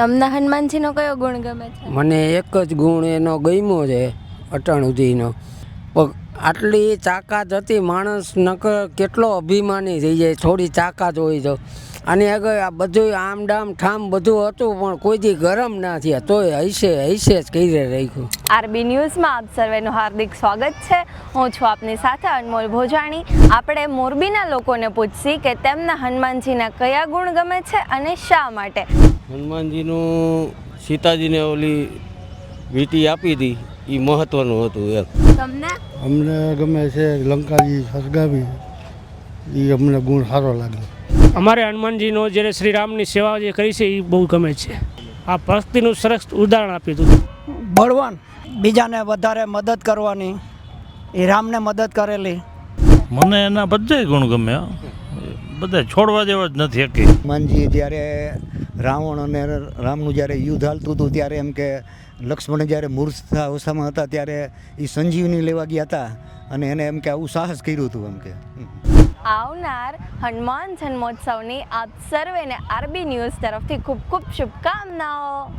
તમને હનુમાનજીનો કયો ગુણ ગમે છે? મને એક જ ગુણ એનો ગમ્યો છે અટાણ સુધીનો. આટલી તાકાત હતી, માણસ નકર કેટલો અભિમાની થઈ જાય થોડી તાકાત હોય તો. અને આગળ આ બધું આમ ડામ ઠામ બધું હતું પણ કોઈથી ગરમ ના થયા, તોય હૈસે જ કરી રાખ્યું. આરબી ન્યૂઝમાં આપ સર્વેનું હાર્દિક સ્વાગત છે. હું છું આપની સાથે અનમોલ ભોજાણી. આપણે મોરબીના લોકોને પૂછશી કે તેમને હનુમાનજીના કયા ગુણ ગમે છે અને શા માટે. હનુમાનજીનું સીતાજીને ઓલી વીંટી આપી હતી એ મહત્વનું હતું એમ. તમને? અમને ગમે છે લંકાજી સળગાવી, એ અમને ગુણ સારો લાગે. અમારે હનુમાનજીનો જ્યારે શ્રી રામની સેવા જે કરી છે એ બહુ ગમે છે. આ ભક્તિનું સરસ ઉદાહરણ આપ્યું હતું. બળવાન, બીજાને વધારે મદદ કરવાની, એ રામને મદદ કરેલી. મને એના બધા ગુણ ગમે, બધા છોડવા જેવા જ નથી શકી. હનુમાનજી જ્યારે રાવણ અને રામનું જ્યારે યુદ્ધ હાલતું હતું ત્યારે એમ કે લક્ષ્મણ જ્યારે મૂર્છા અવસ્થામાં હતા ત્યારે એ સંજીવની લેવા ગયા હતા અને એને એમ કે આવું સાહસ કર્યું હતું એમ કે. આવનાર હનુમાન જન્મોત્સવની આપ સર્વેને આરબી ન્યૂઝ તરફથી ખૂબ ખૂબ શુભકામનાઓ.